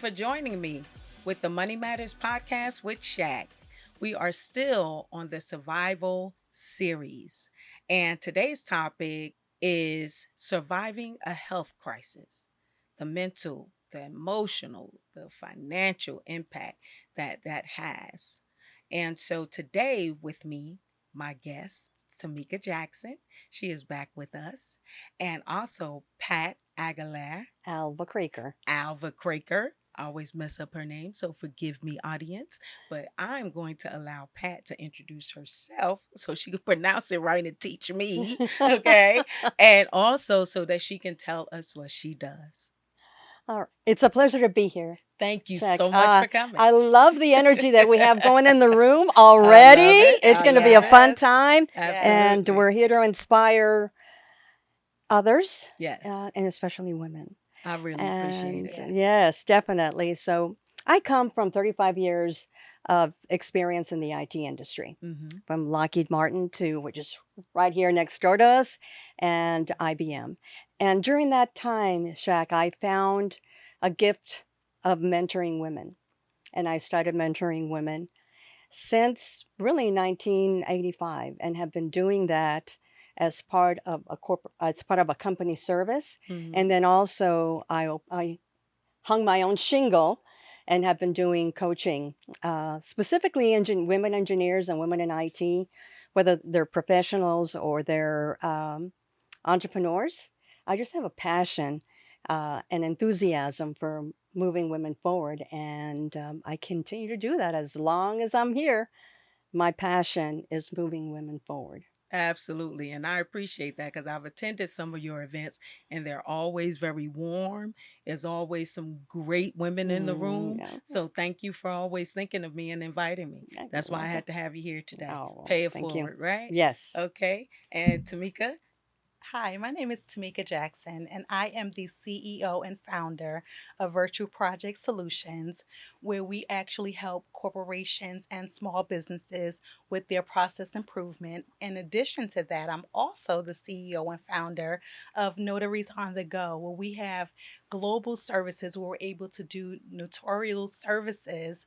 for joining me with the Money Matters podcast with Shak. We are still on the survival series, and today's topic is surviving a health crisis, the mental, the emotional, the financial impact that has. And so today with me, my guest, Tamika Jackson, she is back with us, and also Pat Aguilar, Alba Creeker. Alva Craker. I always mess up her name, so forgive me, audience. But I'm going to allow Pat to introduce herself so she can pronounce it right and teach me, okay? And also so that she can tell us what she does. All right. It's a pleasure to be here, Thank you Shaq. so much for coming. I love the energy that we have going in the room I already. love it. It's I going to be love a it. fun time, and Absolutely. we're here to inspire others, Yes. and especially women. I really And appreciate it. yes, definitely. So I come from 35 years of experience in the IT industry, Mm-hmm. from Lockheed Martin to, which is right here next door to us, and IBM. And during that time, Shaq, I found a gift of mentoring women. And I started mentoring women since really 1985 and have been doing that as part of a as part of a company service. Mm-hmm. And then also I hung my own shingle and have been doing coaching, specifically women engineers and women in IT, whether they're professionals or they're entrepreneurs. I just have a passion and enthusiasm for moving women forward, and I continue to do that as long as I'm here. My passion is moving women forward. Absolutely. And I appreciate that because I've attended some of your events and they're always very warm. There's always some great women in the room. Yeah. So thank you for always thinking of me and inviting me. Yeah, That's you're why I welcome. had to have you here today. Oh, well, Pay it thank you. forward, right? Yes. Okay. And Tamika? Hi, my name is Tamika Jackson, and I am the CEO and founder of Virtual Project Solutions, where we actually help corporations and small businesses with their process improvement. In addition to that, I'm also the CEO and founder of Notaries on the Go, where we have global services where we're able to do notarial services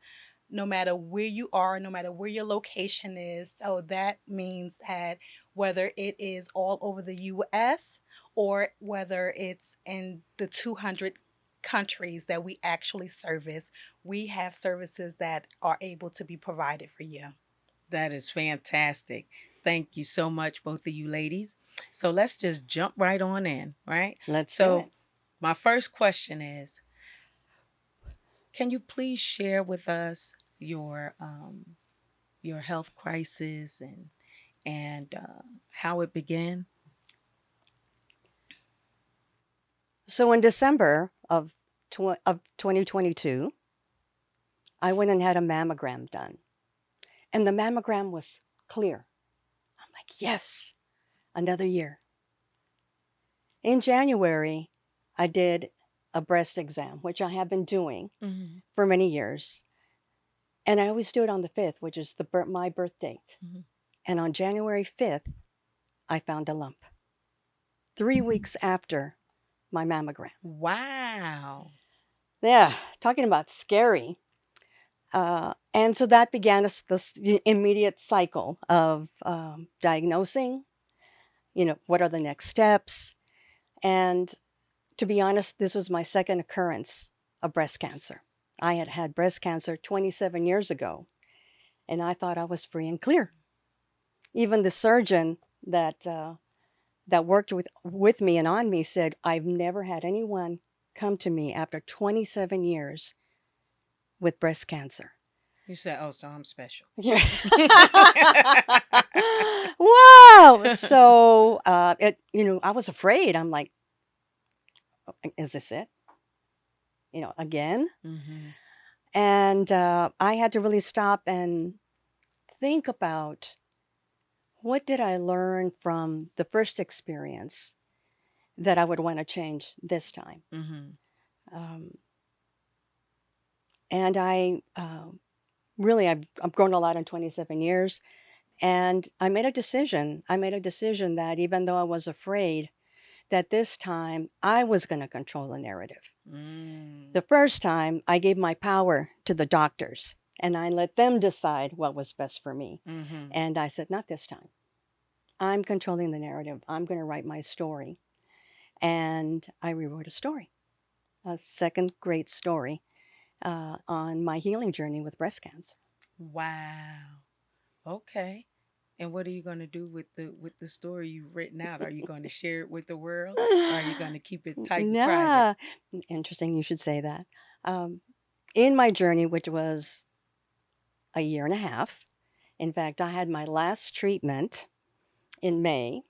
no matter where you are, no matter where your location is. So that means that whether it is all over the US or whether it's in the 200 countries that we actually service, we have services that are able to be provided for you. That is fantastic. Thank you so much, both of you ladies. So let's just jump right on in, right? Let's do So, it. my first question is, can you please share with us your health crisis and how it began? So in December of 2022, I went and had a mammogram done, and the mammogram was clear. I'm like, yes, another year. In January, I did a breast exam, which I have been doing Mm-hmm. for many years, and I always do it on the 5th, which is my birth date. Mm-hmm. And on January 5th, I found a lump. 3 weeks after my mammogram. Wow. Yeah, talking about scary. And so that began this immediate cycle of diagnosing, what are the next steps. And to be honest, this was my second occurrence of breast cancer. I had had breast cancer 27 years ago, and I thought I was free and clear. Even the surgeon that worked with me and on me said, I've never had anyone come to me after 27 years with breast cancer. You said, "Oh, so I'm special." Yeah. Wow. So I was afraid. I'm like, is this it? Again? Mm-hmm. And I had to really stop and think about what did I learn from the first experience that I would want to change this time. Mm-hmm. Um, and I've grown a lot in 27 years. And I made a decision. I made a decision that even though I was afraid, that this time I was going to control the narrative. Mm. The first time, I gave my power to the doctors and I let them decide what was best for me. Mm-hmm. And I said, not this time. I'm controlling the narrative. I'm going to write my story. And I rewrote a story, a second great story on my healing journey with breast cancer. Wow. Okay. And what are you going to do with the story you've written out? Are you going to share it with the world, or are you going to keep it tight and private? Yeah, interesting you should say that. Um, in my journey, which was a year and a half, in fact, I had my last treatment in May,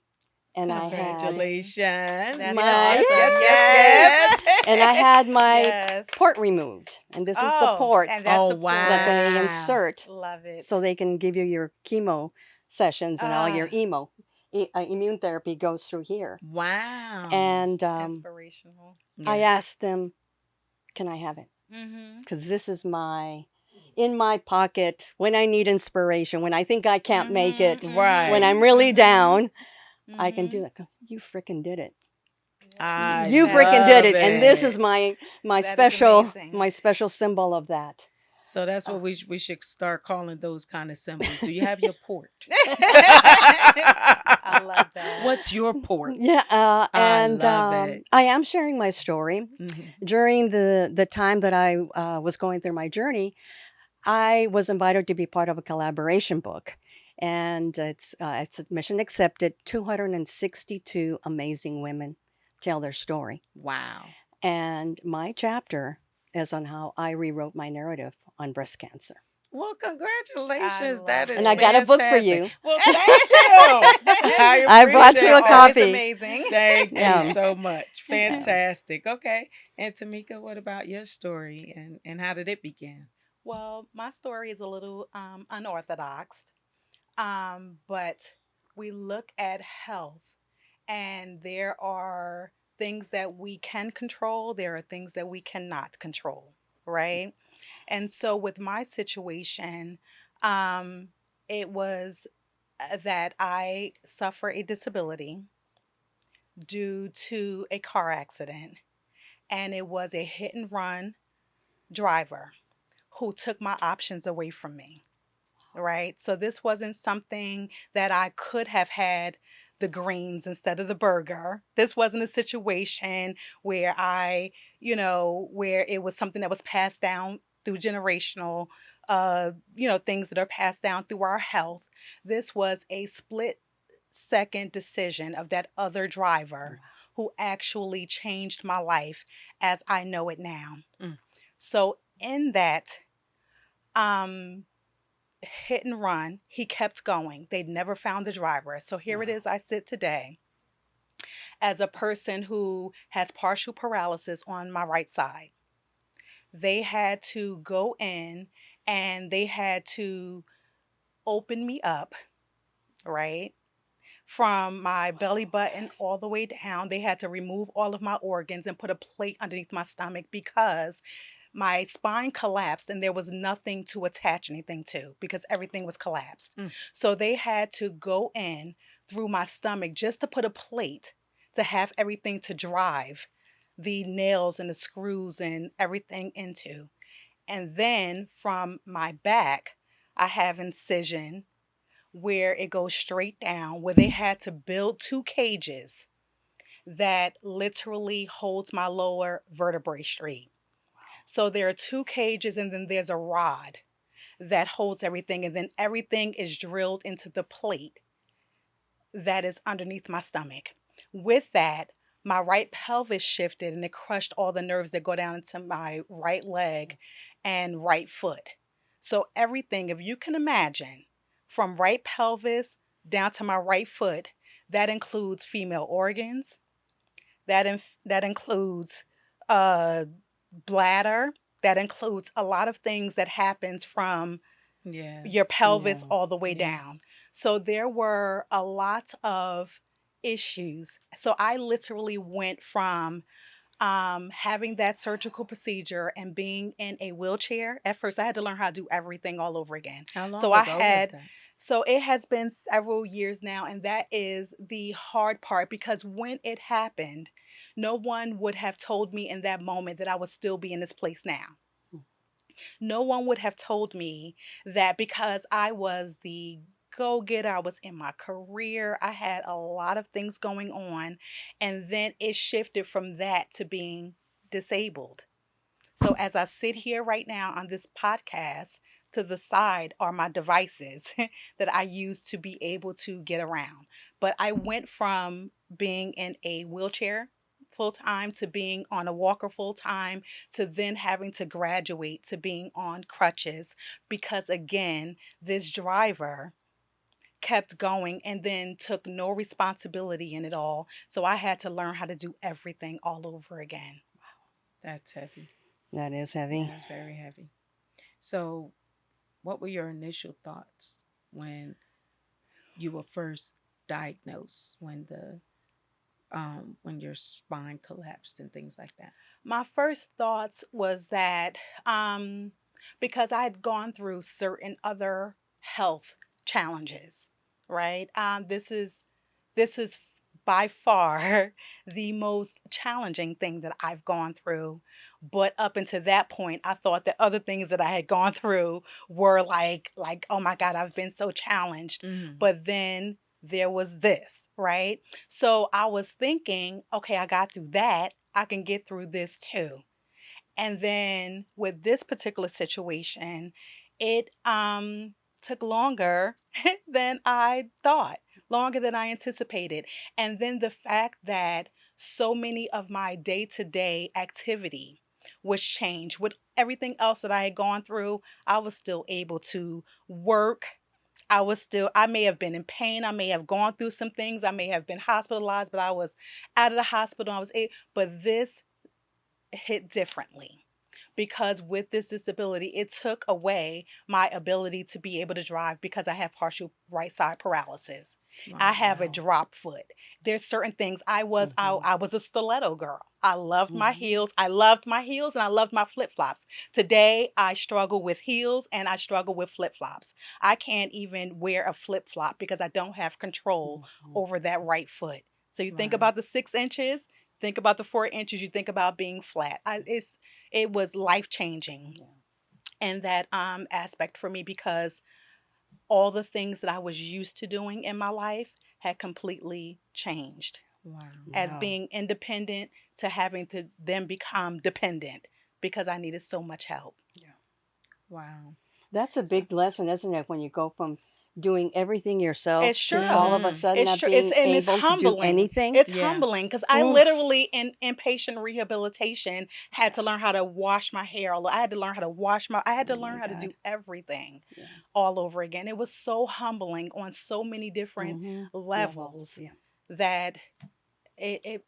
and I had Amazing. Congratulations. That's Yes, my yes, awesome. yes, yes, Yes. yes, yes. and I had my Yes. port removed, and this is the Oh, port and that's Oh, the that port. they wow. insert Love it. so they can give you your chemo sessions and all your Ah, immune therapy goes through here. Wow. And inspirational. I Yes. asked them, "Can I have it?" Mhm. Because this is my in my pocket when I need inspiration, when I think I can't make Mhm. it, when Right. I'm Mhm. really Mhm. down, I can do Mhm. it. You freaking did it. Yep. I You That freaking did love it. And this is it. my that is special amazing. my special symbol of that. So that's Uh, what we should start calling those kind of symbols. Do you have your port? I love that. What's your port? yeah, I love it. I am sharing my story. Mhm. During the time that I was going through my journey, I was invited to be part of a collaboration book, and it's mission accepted. 262 amazing women tell their story, Wow. and my chapter is on how I rewrote my narrative on breast cancer. Well, I congratulations. That love is And I got a it. book for fantastic. you. Well, thank you. I I brought you appreciate a That that. is copy. amazing. Thank you Yeah. so much. Yeah. Fantastic. Okay. And Tamika, what about your story and how did it begin? Well, my story is a little unorthodox, but we look at health, and there are things that we can control, there are things that we cannot control, right? And so, with my situation, um, it was that I suffer a disability due to a car accident, and it was a hit and run driver who took my options away from me. Right. So this wasn't something that I could have had the greens instead of the burger. This wasn't a situation where where it was something that was passed down through generational, things that are passed down through our health. This was a split second decision of that other driver who actually changed my life as I know it now. Mm. So in that, um, hit and run. He kept going. They'd never found the driver. So here it Wow. is. I sit today as a person who has partial paralysis on my right side. They had to go in and they had to open me up, right? From my belly button all the way down. They had to remove all of my organs and put a plate underneath my stomach because my spine collapsed and there was nothing to attach anything to because everything was collapsed. Mm. So they had to go in through my stomach just to put a plate to have everything to drive the nails and the screws and everything into. And then from my back, I have incision where it goes straight down, where they had to build two cages that literally holds my lower vertebrae straight. So there are two cages, and then there's a rod that holds everything, and then everything is drilled into the plate that is underneath my stomach. With that, my right pelvis shifted and it crushed all the nerves that go down into my right leg and right foot. So, everything, if you can imagine, from right pelvis down to my right foot, that includes female organs, that includes uh, bladder, that includes a lot of things that happens from your Yes. pelvis Yeah. all the way down. Yes. So there were a lot of issues. So I literally went from having that surgical procedure and being in a wheelchair. At first, I had to learn how to do everything all over again. How So long I ago was had, that? so it has been several years now, and that is the hard part because when it happened, No one would have told me in that moment that I would still be in this place now. No one would have told me that because I was the go getter, I was in my career, I had a lot of things going on, and then it shifted from that to being disabled. So as I sit here right now on this podcast, to the side are my devices that I use to be able to get around. But I went from being in a wheelchair full time to being on a walker full time to then having to graduate to being on crutches because, again, this driver kept going and then took no responsibility in it all. So I had to learn how to do everything all over again. That's heavy. That is That heavy. is very heavy. So, what were your initial thoughts when you were first diagnosed? When your spine collapsed and things like that? My first thoughts was that um, because I had gone through certain other health challenges, right? This is by far the most challenging thing that I've gone through. But up until that point, I thought that other things that I had gone through were like oh my God, I've been so challenged. Mm-hmm. But then there was this, right? So I was thinking, okay, I got through that. I can get through this too. And then with this particular situation, it took longer than I thought, longer than I anticipated. And then the fact that so many of my day-to-day activity was changed. With everything else that I had gone through, I was still able to work. I may have been in pain. I may have gone through some things. I may have been hospitalized, but I was out of the hospital. But this hit differently because with this disability, it took away my ability to be able to drive because I have partial right side paralysis. I Wow. have a drop foot. There's certain things Hmm. I was a stiletto girl. I loved my Hmm. heels. I loved my heels and I loved my flip-flops. Today, I struggle with heels and I struggle with flip-flops. I can't even wear a flip-flop because I don't have control Hmm. over that right foot. So you think Wow. about the 6 inches, think about the 4 inches, you think about being flat. It was life changing Yeah. in that aspect for me because all the things that I was used to doing in my life had completely changed. Wow. As Wow. being independent to having to then become dependent because I needed so much help. Yeah. Wow. That's a So, big lesson, isn't it? When you go from doing everything yourself It's to all true. of a mm-hmm. sudden It's not true. It's being and it's able to do humbling. anything. It's Yeah. humbling because I Oof. literally in inpatient rehabilitation had to learn how to wash my hair. I had to learn how to I had to Oh learn my how to God. do everything Yeah. all over again. It was so humbling on so many different Hmm. Levels. levels Yeah. that it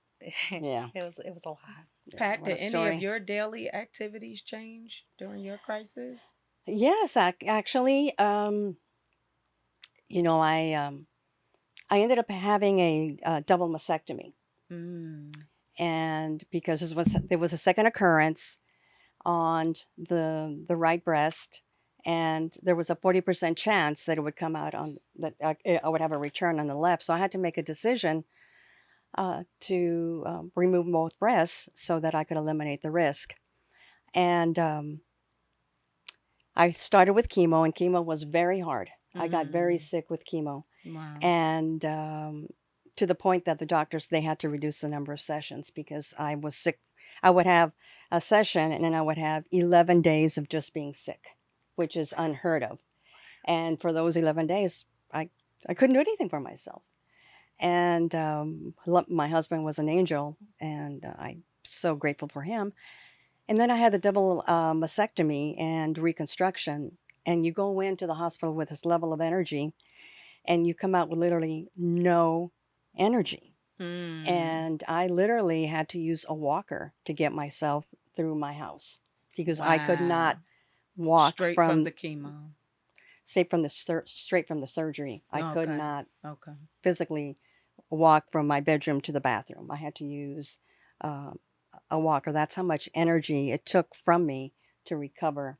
Yeah. it was a lot. Yeah. Pat, What a did any of story. your daily activities change during your crisis? Yes, actually, you know, I ended up having a, double mastectomy, Mm. and because there was a second occurrence on the right breast, and there was a 40% chance that it would come out on that I would have a return on the left. So I had to make a decision to remove both breasts so that I could eliminate the risk. And I started with chemo, and chemo was very hard. I got very Mm. sick with chemo, Wow. and to the point that the doctors they had to reduce the number of sessions because I was sick. I would have a session, and then I would have 11 days of just being sick, which is unheard of. And for those 11 days, I I couldn't do anything for myself. And my husband was an angel, and I'm so grateful for him. And then I had the double mastectomy and reconstruction. And you go into the hospital with this level of energy, and you come out with literally no energy. Mm. And I literally had to use a walker to get myself through my house because I could not Wow. walk Straight from from, the chemo. straight from the surgery. I could Okay. not Okay. physically walk from my bedroom to the bathroom. I had to use um, a walker. That's how much energy it took from me to recover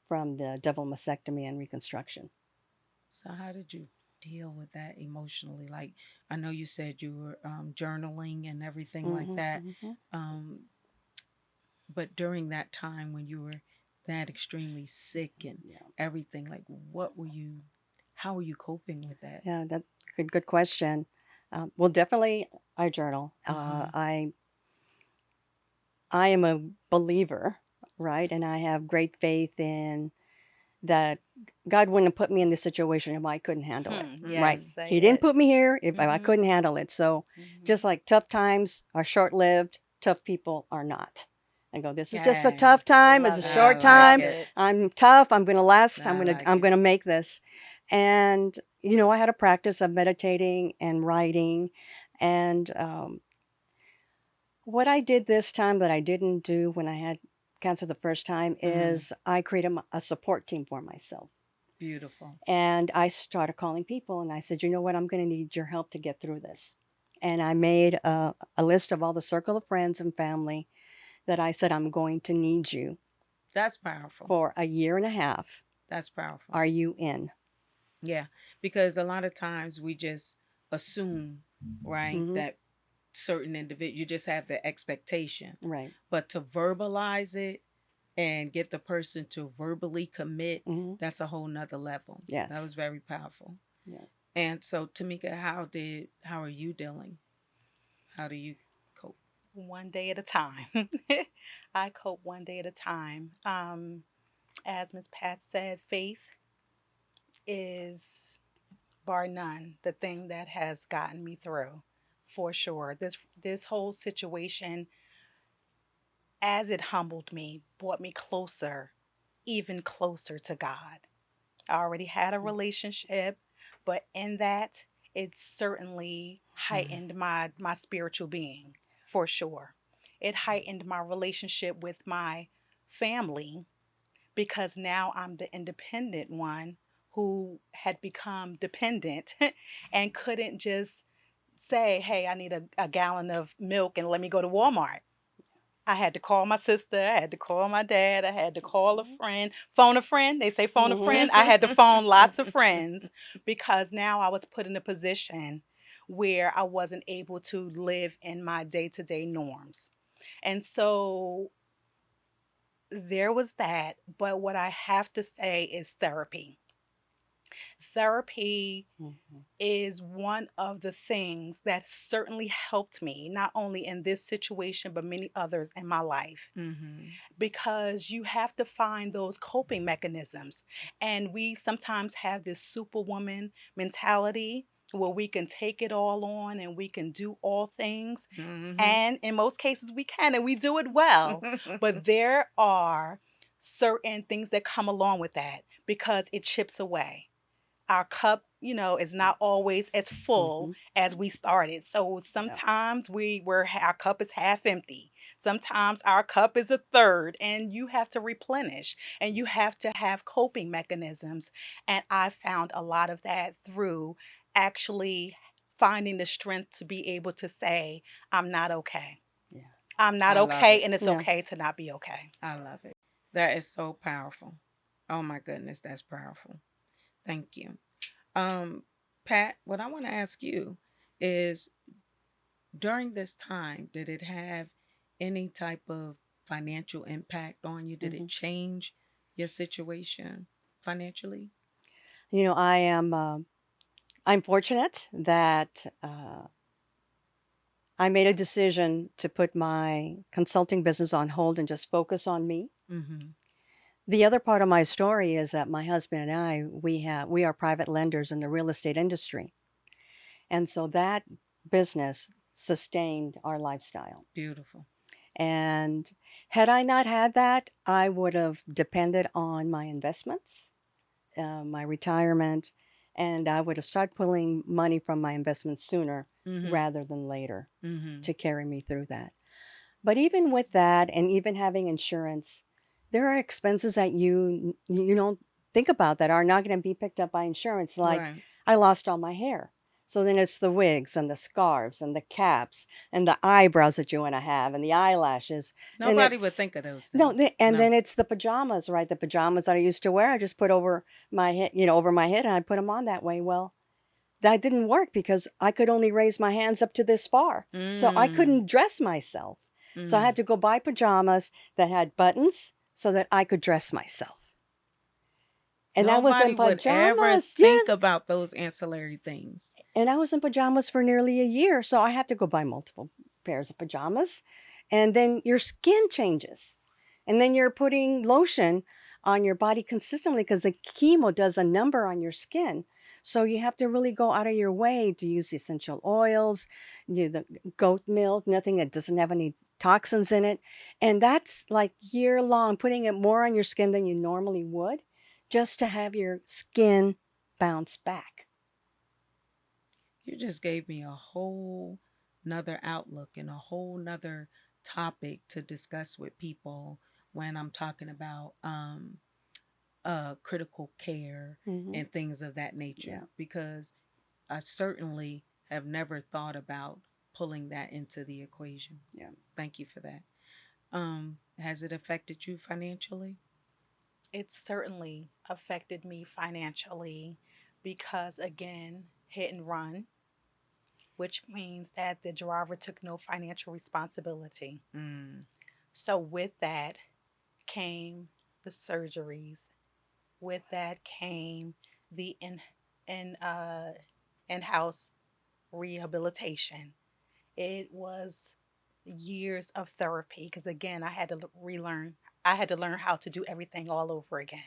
from the double mastectomy and reconstruction. So how did you deal with that emotionally? Like, I know you said you were journaling and everything like Hmm. that. Hmm. Um, but during that time when you were that extremely sick and Yeah. everything, like, how were you coping with that? Yeah, that's good question. Well, definitely I journal. Mm-hmm. I am a believer, right? And I have great faith in that God wouldn't have put me in this situation if I couldn't handle it, Hmm. Mm-hmm. right? Yes, He say didn't it. put me here if I Hmm. couldn't handle it. So Hmm. just like tough times are short lived, tough people are not. I go, this is just a Yes, tough time. It's a Love it. I short like Love time. it. it. I'm tough. I'm going to last. I like I'm it. going to make this. And, I had a practice of meditating and writing. And what I did this time that I didn't do when I had cancer the first time Mm-hmm. is I created a support team for myself. Beautiful. And I started calling people and I said, you know what, I'm going to need your help to get through this. And I made a list of all the circle of friends and family that I said, I'm going to need you That's powerful. for a year and a half. That's powerful. Are you in? Yeah, because a lot of times we just assume, right, Hmm. that certain individual you just have the expectation, Right. but to verbalize it and get the person to verbally commit, Hmm. that's a whole nother level. That Yes. was very powerful. Yeah. And so, Tamika, how are you dealing? How do you cope? One day at a time. I cope one day at a time. As Miss Pat said, faith is bar none the thing that has gotten me through, for sure. This whole situation, as it humbled me, brought me closer, even closer to God. I already had a relationship, but in that, it certainly Mhm. heightened my spiritual being, for sure. It heightened my relationship with my family because now I'm the independent one who had become dependent and couldn't just say, hey, I need a gallon of milk and let me go to Walmart. I had to call my sister. I had to call my dad. I had to call a friend, phone a friend. They say phone a Hmm. friend. I had to phone lots of friends because now I was put in a position where I wasn't able to live in my day to day norms. And so there was that. But what I have to say is therapy. Therapy Hmm. is one of the things that certainly helped me, not only in this situation, but many others in my life. Mhm. Because you have to find those coping mechanisms. And we sometimes have this superwoman mentality where we can take it all on and we can do all things. Mhm. And in most cases, we can and we do it well. But there are certain things that come along with that because it chips away. Our cup, is not always as full Hmm. as we started. So Yeah. sometimes our cup is half empty. Sometimes our cup is a third, and you have to replenish and you have to have coping mechanisms. And I found a lot of that through actually finding the strength to be able to say, I'm not okay. Yeah. I'm not I love okay, it. and it's Yeah. okay to not be okay. I love it. That is so powerful. Oh my goodness, that's powerful. Thank you. Um, Pat, what I want to ask you is during this time, did it have any type of financial impact on you? Did Hmm. it change your situation financially? I am. I'm fortunate that I made a decision to put my consulting business on hold and just focus on me. Mm-hmm. The other part of my story is that my husband and I, we are private lenders in the real estate industry. And so that business sustained our lifestyle. Beautiful. And had I not had that, I would have depended on my investments, my retirement, and I would have started pulling money from my investments sooner Mm-hmm. rather than later Mm-hmm. to carry me through that. But even with that, and even having insurance, there are expenses that you don't think about that are not going to be picked up by insurance. Like Right. I lost all my hair, so then it's the wigs and the scarves and the caps and the eyebrows that you want to have and the eyelashes. Then Nobody would it's think of those no, things. and No. then it's the pajamas, right? The pajamas that I used to wear, I just put over my head, over my head, and I put them on that way. Well, that didn't work because I could only raise my hands up to this far. So I Mm, couldn't dress myself. So I mm. had to go buy pajamas that had buttons so that I could dress myself. And I was Nobody in would ever pajamas. think Yes. about those ancillary things. And I was in pajamas for nearly a year. So I had to go buy multiple pairs of pajamas. And then your skin changes. And then you're putting lotion on your body consistently because the chemo does a number on your skin. So you have to really go out of your way to use the essential oils, the goat milk, nothing that doesn't have any toxins in it. And that's like year long, putting it more on your skin than you normally would just to have your skin bounce back. You just gave me a whole nother outlook and a whole nother topic to discuss with people when I'm talking about critical care Hmm. and things of that Yeah. nature, because I certainly have never thought about pulling that into the equation. Yeah. Thank you for that. Has it affected you financially? It certainly affected me financially because, again, hit and run, which means that the driver took no financial responsibility. Mm, So, with that came the surgeries. With that came the in in-house rehabilitation. It was years of therapy because, again, I had to relearn. I had to learn how to do everything all over again.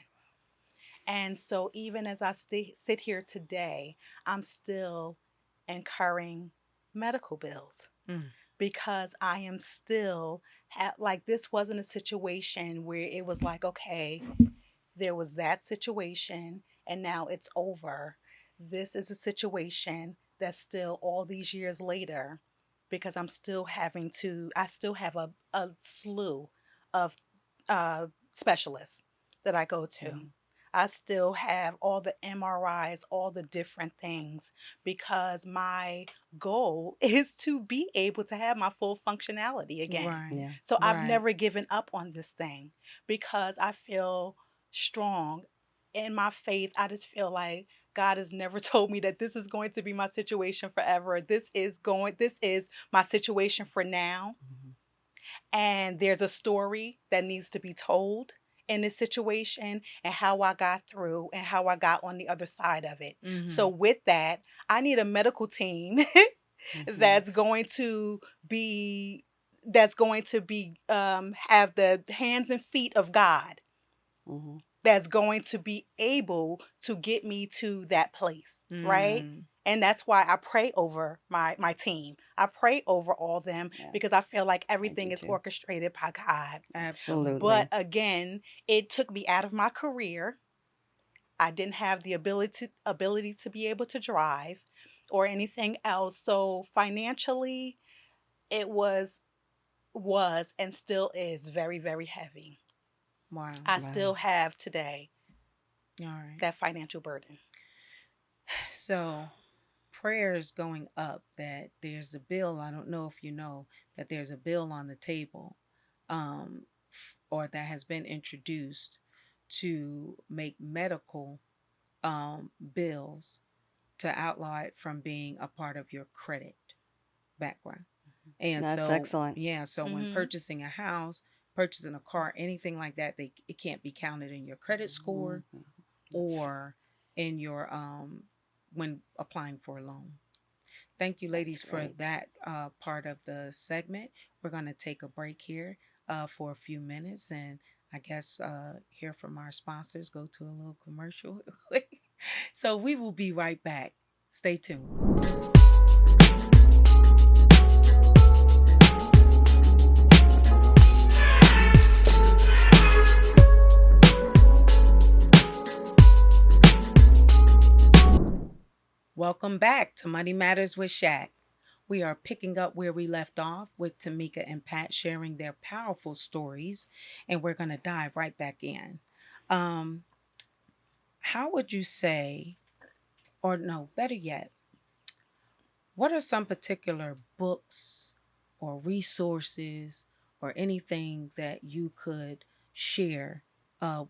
And so, even as I sit here today, I'm still incurring medical bills mm, because I am still like, this wasn't a situation where it was like, okay, there was that situation and now it's over. This is a situation that's still all these years later because I still have a slew of specialists that I go to. Mhm. I still have all the MRIs, all the different things, because my goal is to be able to have my full functionality again. right, Yeah. So I've right. never given up on this thing because I feel strong in my faith. I just feel like God has never told me that this is going to be my situation forever. This is my situation for now. Mhm. And there's a story that needs to be told in this situation and how I got through and how I got on the other side of it. So Mm-hmm. with that, I need a medical team Mhm. that's going to be have the hands and feet of God, Mhm. that's going to be able to get me to that place, right? Mm, And that's why I pray over my team. I pray over all them Yeah. because I feel like I do everything is too. orchestrated by God. But absolutely. Absolutely. again, it took me out of my career. I didn't have the ability to be able to drive or anything else. So financially, it was and still is very, very heavy. Wow. I Wow. still have today All right. that financial burden. So, prayers going up that there's a bill. I don't know if you know that there's a bill on the table, or that has been introduced to make medical bills to outlaw it from being a part of your credit background. And That's so, excellent. yeah, so when Mhm. purchasing a house, purchasing a car, anything like that, it can't be counted in your credit score Mhm. That's or in your when applying for a loan. Thank you, that's ladies, for great. that part of the segment. We're going to take a break here for a few minutes and I guess hear from our sponsors, go to a little commercial. So we will be right back. Stay tuned. Welcome back to Money Matters with Shaq. We are picking up where we left off with Tamika and Pat sharing their powerful stories, and we're going to dive right back in. Um, how would you say, or no, better yet, what are some particular books or resources or anything that you could share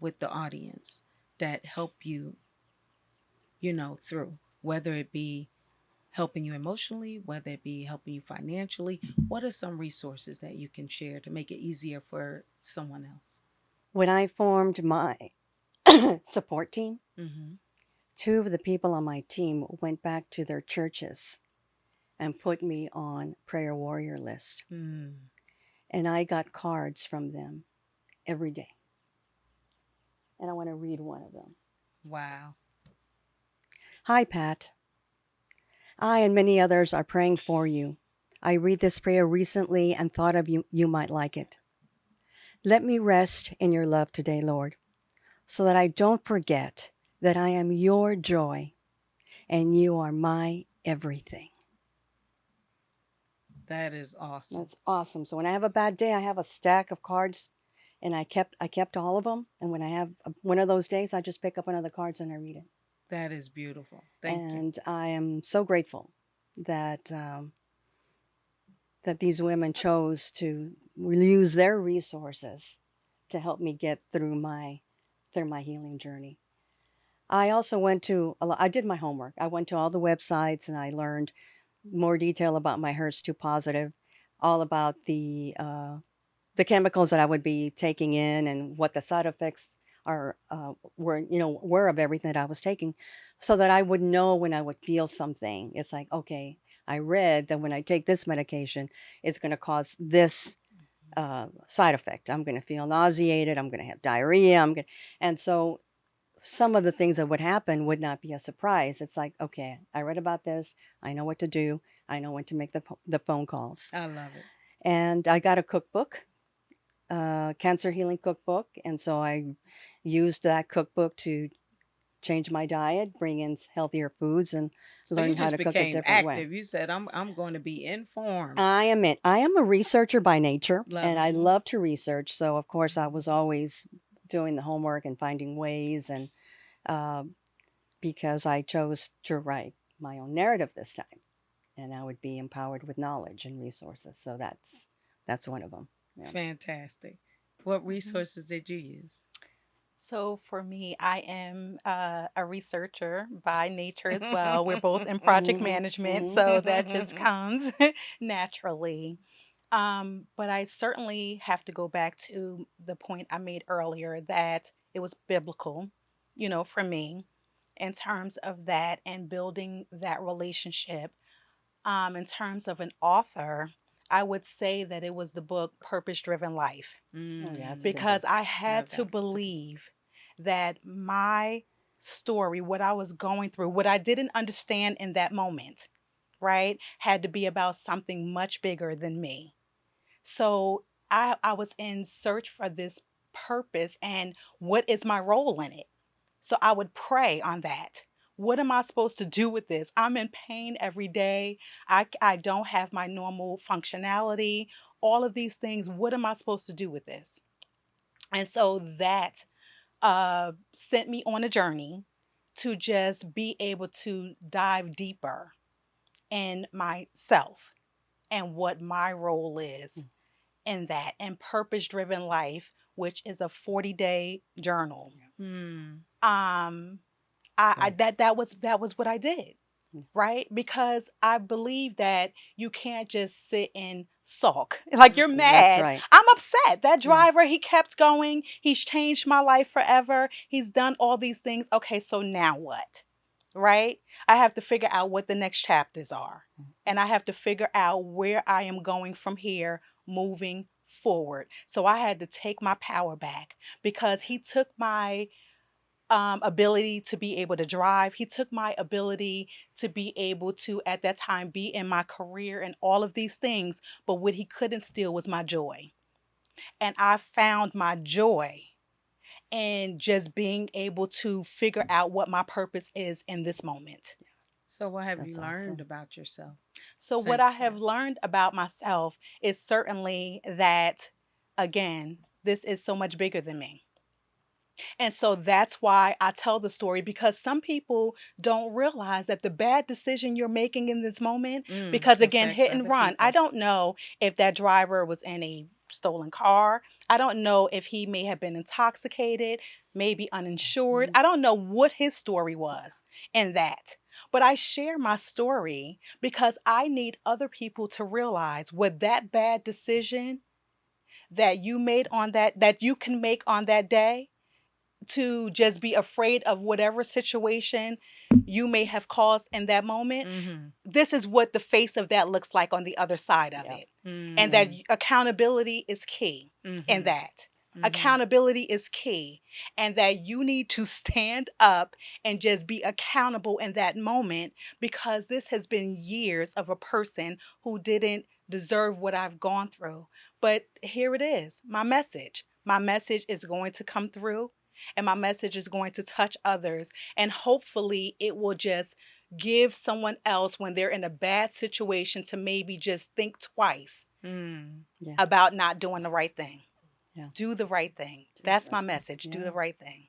with the audience that help you, through, whether it be helping you emotionally, whether it be helping you financially? What are some resources that you can share to make it easier for someone else? When I formed my support team, Mm-hmm. two of the people on my team went back to their churches and put me on prayer warrior list. Mm. And I got cards from them every day. And I want to read one of them. Wow. Hi, Pat. I and many others are praying for you. I read this prayer recently and thought of you. You might like it. Let me rest in your love today, Lord, so that I don't forget that I am your joy and you are my everything. That is awesome. That's awesome. So when I have a bad day, I have a stack of cards, and I kept all of them. And when I have one of those days, I just pick up one of the cards and I read it. That is beautiful. Thank you. And I am so grateful that that these women chose to use their resources to help me get through my healing journey. I also went to I did my homework. I went to all the websites and I learned more detail about my HER2 positive, all about the chemicals that I would be taking in and what the side effects were of everything that I was taking, so that I would know when I would feel something. It's like, okay, I read that when I take this medication, it's going to cause this side effect. I'm going to feel nauseated. I'm going to have diarrhea. And so some of the things that would happen would not be a surprise. It's like, okay, I read about this. I know what to do. I know when to make the phone calls. I love it. And I got a cookbook, cancer healing cookbook. And so I used that cookbook to change my diet, bring in healthier foods, and So you learn how just to cook a became different way. active. You said I'm going to be informed. I am a researcher by nature, Love and it. I love to research. So of course I was always doing the homework and finding ways, and uh, because I chose to write my own narrative this time, and I would be empowered with knowledge and resources. So that's one of them. Yeah. Fantastic. What Mhm. resources did you use? So for me, I am a researcher by nature as well. We're both in project Hmm. management, Hmm. so that just comes naturally. But I certainly have to go back to the point I made earlier that it was biblical, for me in terms of that and building that relationship. In terms of an author, I would say that it was the book Purpose Driven Life Oh yeah, that's a good Mm, because book. I had love to that. believe that my story, what I was going through, what I didn't understand in that moment, right, had to be about something much bigger than me. So I was in search for this purpose and what is my role in it. So I would pray on that. What am I supposed to do with this? I'm in pain every day. I don't have my normal functionality. All of these things. What am I supposed to do with this? And so that sent me on a journey to just be able to dive deeper in myself and what my role is in that and purpose driven life, which is a 40-day journal. Mm, Um, I Right. that was what I did, Mm. right? Because I believe that you can't just sit and sulk. Like you're That's mad. right. I'm upset. That Yeah. driver, he kept going. He's changed my life forever. He's done all these things. Okay, so now what? Right? I have to figure out what the next chapters are. And I have to figure out where I am going from here moving forward. So I had to take my power back because he took my ability to be able to drive. He took my ability to be able to, at that time, be in my career and all of these things. But what he couldn't steal was my joy. And I found my joy in just being able to figure out what my purpose is in this moment. so what have you That's learned awesome. about yourself So, what I since have this? learned about myself is certainly that, again, this is so much bigger than me. And so that's why I tell the story because some people don't realize that the bad decision you're making in this moment, Mm, because again, affects hit and other run. I people. don't know if that driver was in a stolen car. I don't know if he may have been intoxicated, maybe uninsured. Mhm. I don't know what his story was in that. But I share my story because I need other people to realize what that bad decision that you made on that you can make on that day, to just be afraid of whatever situation you may have caused in that moment. Mm-hmm. This is what the face of that looks like on the other side of Yeah. it. And Yeah. that Mm-hmm. accountability is key in Mm-hmm. that. Mm-hmm. Accountability is key, and that you need to stand up and just be accountable in that moment, because this has been years of a person who didn't deserve what I've gone through. But here it is, my message. My message is going to come through, and my message is going to touch others. And hopefully, it will just give someone else, when they're in a bad situation, to maybe just think twice Mm. Yeah. about not doing the right thing. Yeah. Do the right thing. Do the That's right my thing. message. Do Yeah. the right thing.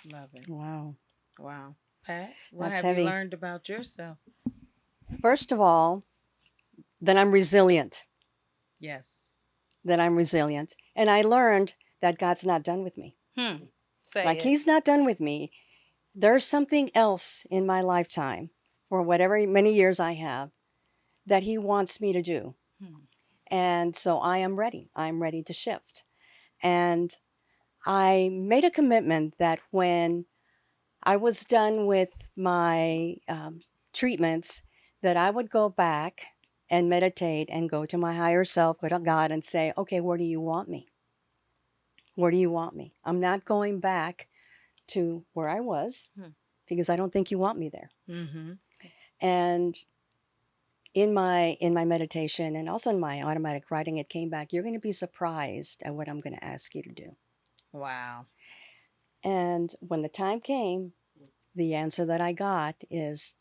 Love it. Wow. Wow. Pat, what That's have you heavy. learned about yourself? First of all, that I'm resilient. Yes. That I'm resilient. And I learned that God's not done with me. Say Like it. He's not done with me. There's something else in my lifetime, for whatever many years I have, that He wants me to do. Hmm. And so I am ready. I'm ready to shift. And I made a commitment that when I was done with my treatments, that I would go back and meditate and go to my higher self, go to God, and say, okay, where do you want me? Where do you want me? I'm not going back to where I was, Hmm. because I don't think you want me there. Mm-hmm. And in my meditation and also in my automatic writing, it came back, you're going to be surprised at what I'm going to ask you to do. Wow. And when the time came, the answer that I got is,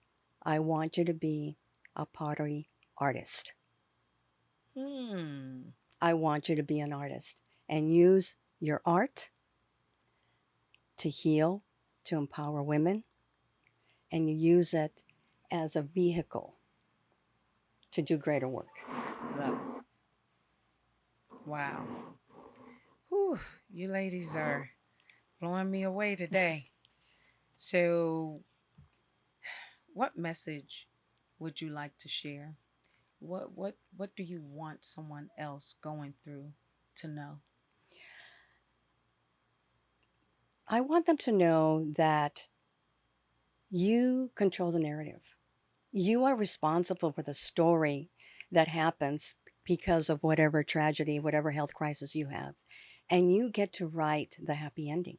I want you to be a pottery artist. Hmm. I want you to be an artist and use your art to heal, to empower women, and you use it as a vehicle to do greater work. Love it. Wow. Whew. You ladies are blowing me away today. So, what message would you like to share? What do you want someone else going through to know? I want them to know that you control the narrative. You are responsible for the story that happens because of whatever tragedy, whatever health crisis you have. And you get to write the happy ending.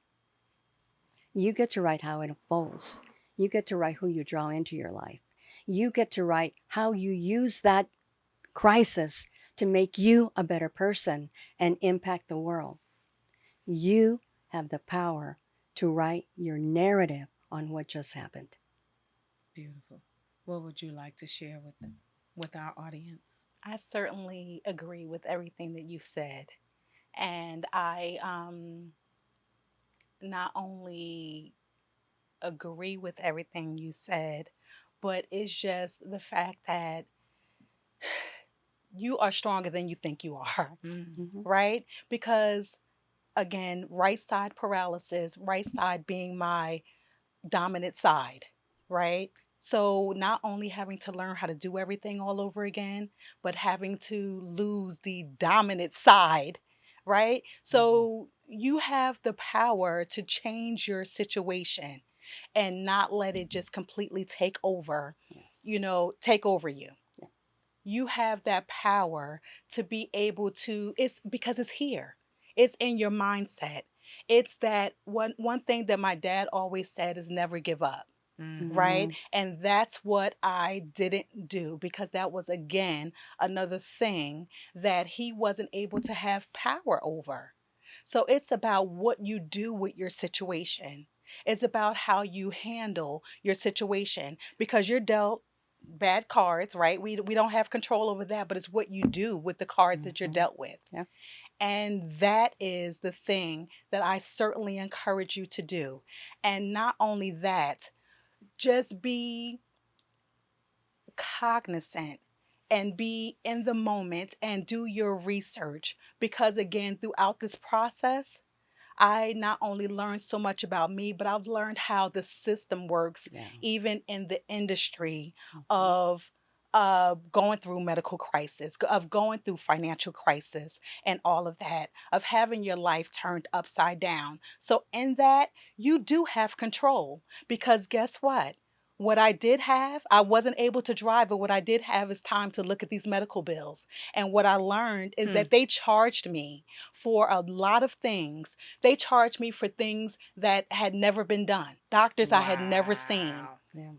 You get to write how it unfolds. You get to write who you draw into your life. You get to write how you use that crisis to make you a better person and impact the world. You have the power to write your narrative on what just happened. Beautiful. What would you like to share with them, with our audience? I certainly agree with everything that you said. And I not only agree with everything you said, but it's just the fact that you are stronger than you think you are, Mm. Mhm. right? Because again, right side paralysis, right side being my dominant side, right? So not only having to learn how to do everything all over again, but having to lose the dominant side, right? So you have the power to change your situation and not let it just completely take over, Yes. take over you. Yeah. You have that power to be able to, it's because it's here. It's in your mindset. It's that one thing that my dad always said is never give up, Mm-hmm. right? Mhm. And that's what I didn't do, because that was again another thing that he wasn't able to have power over. So it's about what you do with your situation. It's about how you handle your situation, because you're dealt bad cards, right? We don't have control over that, but it's what you do with the cards that you're Mhm. dealt with. Yeah. And that is the thing that I certainly encourage you to do. And not only that, just be cognizant and be in the moment and do your research, because again, throughout this process, I not only learned so much about me, but I've learned how the system works, Yeah. even in the industry Mhm. of going through medical crisis, of going through financial crisis, and all of that, of having your life turned upside down. So, in that, you do have control because guess what? What I did have, I wasn't able to drive, but what I did have is time to look at these medical bills. And what I learned is Hmm. that they charged me for a lot of things. They charged me for things that had never been done, doctors I had never seen. Wow. Yeah.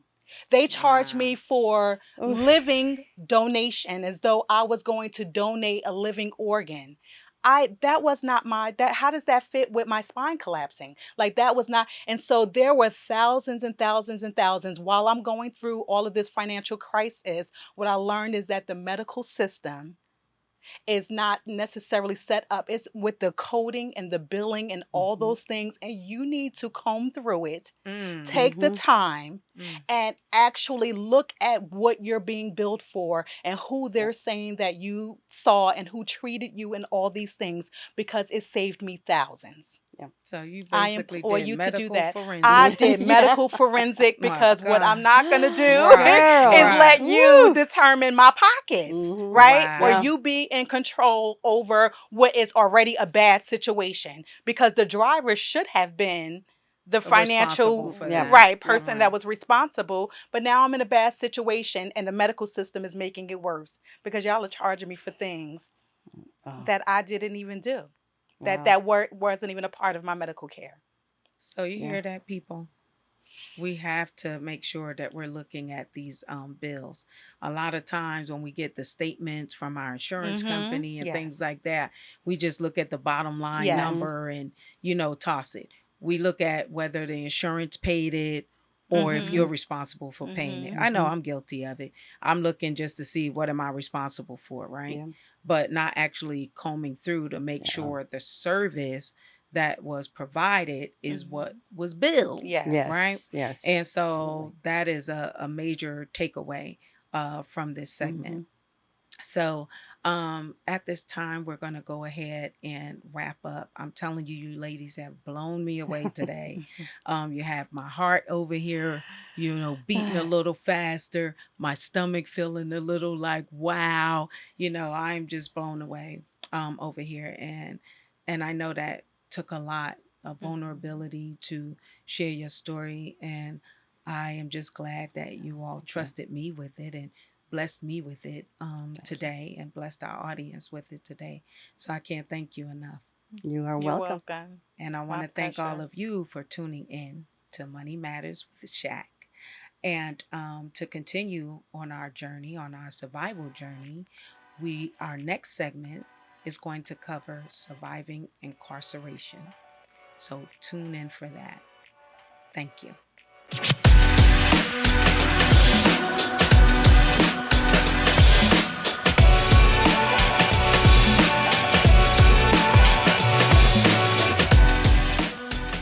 They charged Wow. me for Oof. living donation as though I was going to donate a living organ. I that was not my that how does that fit with my spine collapsing? Like that was not, and so there were thousands and thousands and thousands while I'm going through all of this financial crisis. What I learned is that the medical system is not necessarily set up. It's with the coding and the billing and all Mhm. those things. And you need to comb through it, Mm, take the Mhm. time, mm. and actually look at what you're being billed for and who Yeah. they're saying that you saw and who treated you and all these things because it saved me thousands. Yeah. So you I basically implore did you to do medical that. I Yeah. did forensics. Yeah. medical forensic My because what I'm God. not going to do Right, is Girl. right. let you Woo. determine my pockets, Mhm. right? Or Yeah. Wow. you be in control over what is already a bad situation because the driver should have been the Responsible financial for Yeah. that. right Yep. person that Right. was responsible, but now I'm in a bad situation and the medical system is making it worse because y'all are charging me for things Oh, that I didn't even do, that wow. wasn't even a part of my medical care. So you Yeah. hear that, people? We have to make sure that we're looking at these bills. A lot of times when we get the statements from our insurance Mm-hmm. company and things Yes. like that, we just look at the bottom line Mhm. Yes. number and, toss it. We look at whether the insurance paid it or if you're Mm-hmm. Mhm. responsible for paying it. Mm-hmm. I know Mhm. I'm guilty of it. I'm looking just to see what am I responsible for, right? Yeah. But not actually combing through to make Yeah. sure the service that was provided is what Mm-hmm. was billed, Yes. right? Yes. Yes. And Absolutely. so that is a major takeaway from this segment. Mhm. So at this time, we're going to go ahead and wrap up. I'm telling you, you ladies have blown me away today. You have my heart over here, beating a little faster, my stomach feeling a little like, wow, I'm just blown away over here. And I know that took a lot of Mm-hmm. vulnerability to share your story. And I am just glad that you all Thank you. trusted me with it and blessed me with it Thank you. today and blessed our audience with it today. So I can't thank you enough. You are You're welcome. welcome. And I want My to thank all pleasure. of you for tuning in to Money Matters with Shaq. And to continue on our journey, on our survival journey, our next segment is going to cover surviving incarceration. So tune in for that. Thank you.